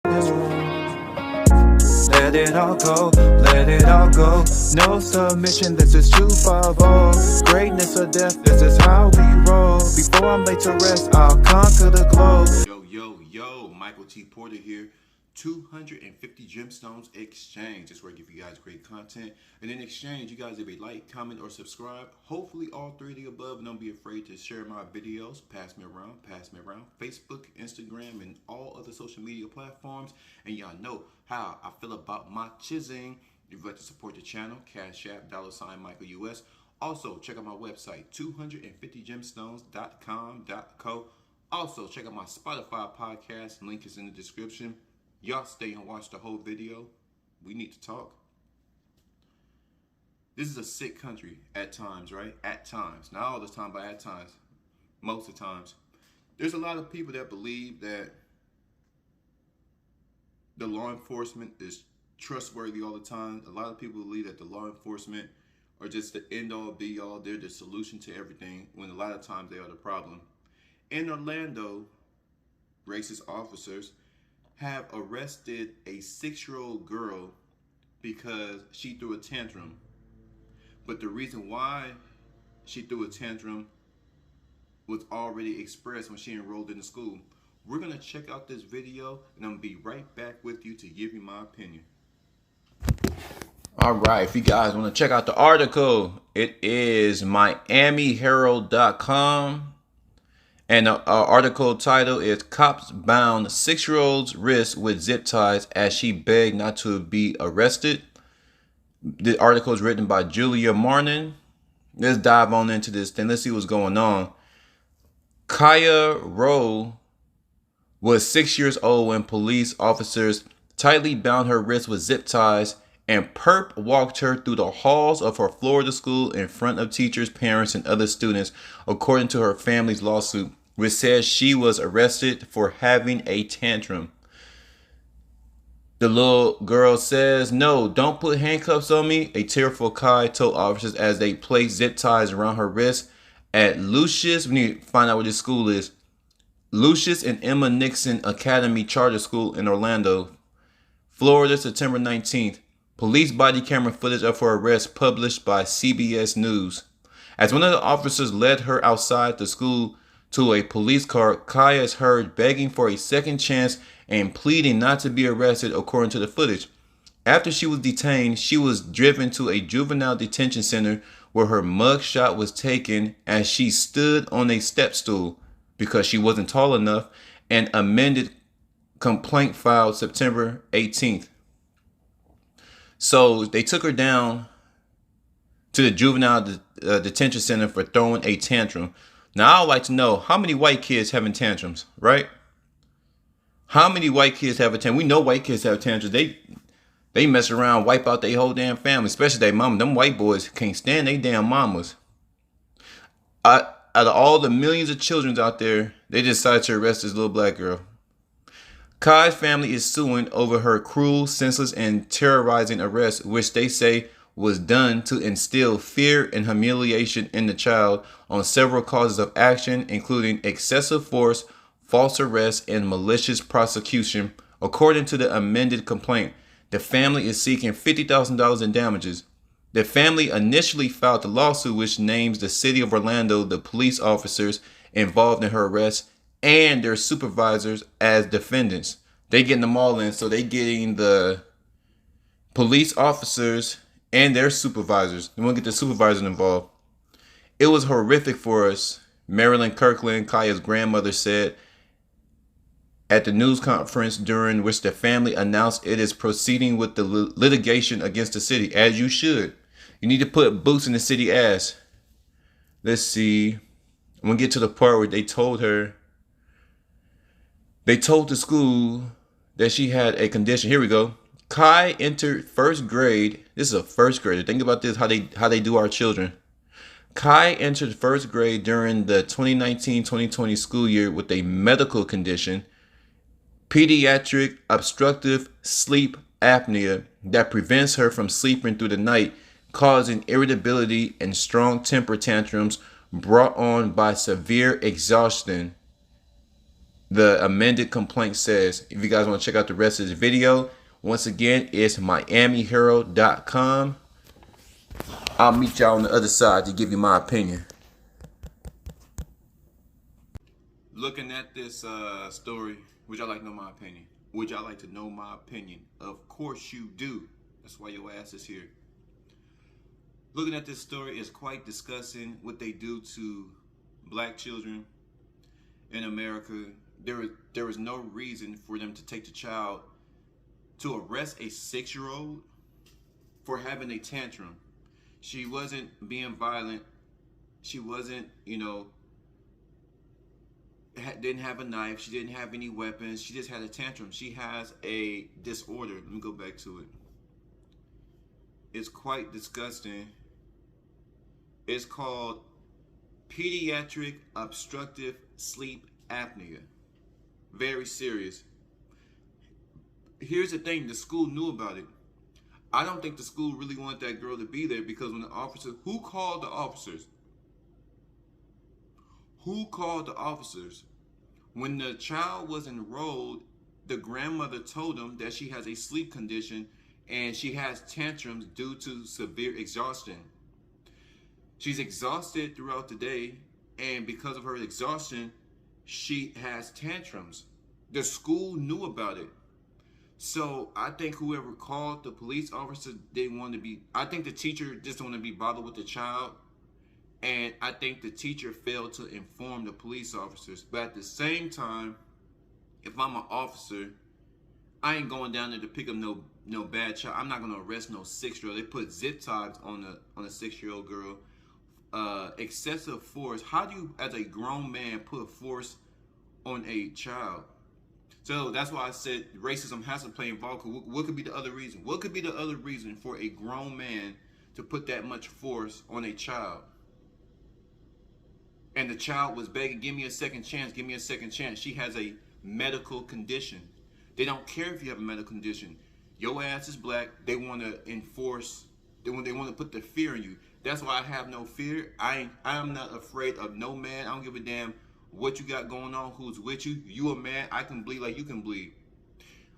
this room. Let it all go, let it all go. No submission, this is 250. Greatness or death, this is how we roll. Before I'm laid to rest, I'll conquer the globe. Yo, Michael T. Porter here. 250 Gemstones Exchange. That's where I give you guys great content. And in exchange, you guys if you like, comment, or subscribe. Hopefully all three of the above. And don't be afraid to share my videos. Pass me around. Facebook, Instagram, and all other social media platforms. And y'all know how I feel about my chiseling. If you'd like to support the channel, Cash App, $Michael US. Also, check out my website, 250gemstones.com.co. Also, check out my Spotify podcast. Link is in the description. Y'all stay and watch the whole video. We need to talk. This is a sick country at times, right? At times. Not all the time, but at times. Most of the times. There's a lot of people that believe that the law enforcement is trustworthy all the time. A lot of people believe that the law enforcement are just the end-all, be-all. They're the solution to everything, when a lot of times they are the problem. In Orlando, racist officers have arrested a 6-year-old girl because she threw a tantrum. But the reason why she threw a tantrum was already expressed when she enrolled in the school. We're going to check out this video, and I'm going to be right back with you to give you my opinion. All right, if you guys want to check out the article, it is MiamiHerald.com. And the article title is Cops Bound 6-Year-Old's Wrist with Zip Ties as She Begged Not to Be Arrested. The article is written by Julia Marnin. Let's dive on into this thing. Let's see what's going on. Kaya Rowe was 6 years old when police officers tightly bound her wrist with zip ties and perp walked her through the halls of her Florida school in front of teachers, parents, and other students, according to her family's lawsuit, which says she was arrested for having a tantrum. The little girl says, "No, don't put handcuffs on me," a tearful Kai told officers as they placed zip ties around her wrist at Lucius. We need to find out what this school is. Lucius and Emma Nixon Academy Charter School in Orlando, Florida, September 19th. Police body camera footage of her arrest published by CBS News. As one of the officers led her outside the school to a police car, Kaya is heard begging for a second chance and pleading not to be arrested, according to the footage. After she was detained, she was driven to a juvenile detention center where her mug shot was taken as she stood on a step stool because she wasn't tall enough, and amended complaint filed September 18th. So they took her down to the juvenile detention center for throwing a tantrum. Now, I would like to know, how many white kids having tantrums, right? How many white kids have a tantrum? We know white kids have tantrums. They mess around, wipe out their whole damn family, especially their mama. Them white boys can't stand their damn mamas. Out of all the millions of children out there, they decided to arrest this little black girl. Kai's family is suing over her cruel, senseless, and terrorizing arrest, which they say was done to instill fear and humiliation in the child on several causes of action, including excessive force, false arrest, and malicious prosecution. According to the amended complaint, the family is seeking $50,000 in damages. The family initially filed the lawsuit, which names the city of Orlando, the police officers involved in her arrest, and their supervisors as defendants. They getting them all in, so they getting the police officers and their supervisors. They want to get the supervisors involved. "It was horrific for us," Marilyn Kirkland, Kaya's grandmother, said at the news conference during which the family announced it is proceeding with the litigation against the city, as you should. You need to put boots in the city ass. Let's see. I'm going to get to the part where they told the school that she had a condition. Here we go. Kai entered first grade. This is a first grader. Think about this, how they do our children. Kai entered first grade during the 2019-2020 school year with a medical condition, pediatric obstructive sleep apnea, that prevents her from sleeping through the night, causing irritability and strong temper tantrums brought on by severe exhaustion. The amended complaint says. If you guys want to check out the rest of this video, once again, it's miamiherald.com. I'll meet y'all on the other side to give you my opinion. Looking at this story, would y'all like to know my opinion? Would y'all like to know my opinion? Of course you do. That's why your ass is here. Looking at this story is quite disgusting what they do to black children in America. There is no reason for them to take the child to arrest a 6-year-old for having a tantrum. She wasn't being violent. She wasn't, didn't have a knife. She didn't have any weapons. She just had a tantrum. She has a disorder. Let me go back to it. It's quite disgusting. It's called pediatric obstructive sleep apnea. Very serious. Here's the thing, the school knew about it. I don't think the school really wanted that girl to be there, because when the officers, who called the officers? Who called the officers? When the child was enrolled, the grandmother told them that she has a sleep condition and she has tantrums due to severe exhaustion. She's exhausted throughout the day, and because of her exhaustion, she has tantrums. The school knew about it. So I think whoever called the police officer didn't want to be, I think the teacher just didn't want to be bothered with the child. And I think the teacher failed to inform the police officers. But at the same time, if I'm an officer, I ain't going down there to pick up no bad child. I'm not going to arrest no 6-year-old. They put zip ties on a 6-year-old girl. Excessive force. How do you, as a grown man, put force on a child? So that's why I said racism has to play involved. What could be the other reason? What could be the other reason for a grown man to put that much force on a child? And the child was begging, give me a second chance, give me a second chance. She has a medical condition. They don't care if you have a medical condition. Your ass is black. They want to enforce, they want to put the fear in you. That's why I have no fear. I am not afraid of no man. I don't give a damn what you got going on, who's with you. You a man, I can bleed like you can bleed.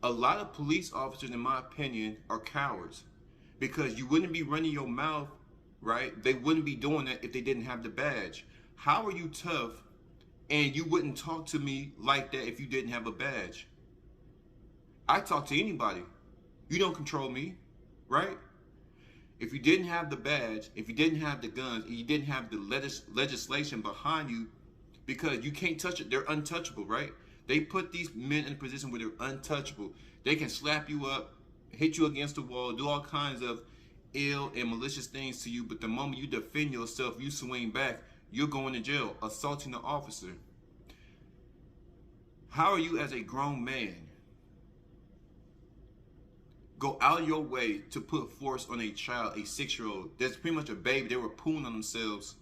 A lot of police officers, in my opinion, are cowards, because you wouldn't be running your mouth, right? They wouldn't be doing that if they didn't have the badge. How are you tough and you wouldn't talk to me like that if you didn't have a badge? I talk to anybody. You don't control me, right? If you didn't have the badge, if you didn't have the guns, and you didn't have the legislation behind you, because you can't touch it, they're untouchable, right? They put these men in a position where they're untouchable. They can slap you up, hit you against the wall, do all kinds of ill and malicious things to you, but the moment you defend yourself, you swing back, you're going to jail, assaulting the officer. How are you, as a grown man, go out of your way to put force on a child, a 6-year-old? That's pretty much a baby. They were pooing on themselves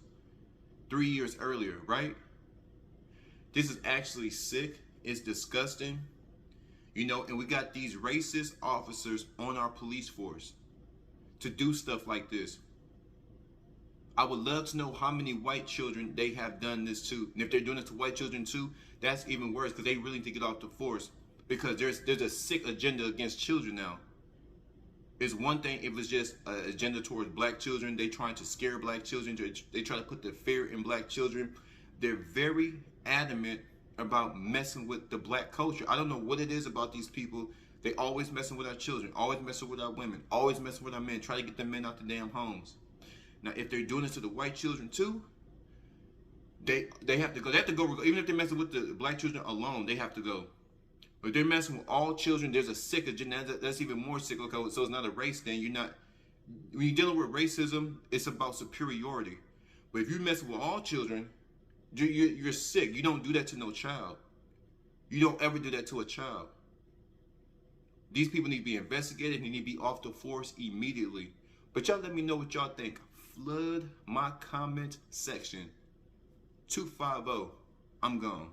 3 years earlier, right? This is actually sick. It's disgusting. And we got these racist officers on our police force to do stuff like this. I would love to know how many white children they have done this to. And if they're doing it to white children too, that's even worse, because they really need to get off the force, because there's a sick agenda against children now. It's one thing if it's just an agenda towards black children. They trying to scare black children. They try to put the fear in black children. They're very adamant about messing with the black culture. I don't know what it is about these people. They always messing with our children, always messing with our women, always messing with our men, try to get the men out the damn homes. Now, if they're doing this to the white children too, they have to go. They have to go. Even if they're messing with the black children alone, they have to go. But if they're messing with all children, there's a sick agenda. That's even more sick. Okay, so it's not a race thing. When you're dealing with racism, it's about superiority. But if you're messing with all children, you're sick. You don't do that to no child. You don't ever do that to a child. These people need to be investigated. They need to be off the force immediately. But y'all let me know what y'all think. Flood my comment section. 250. I'm gone.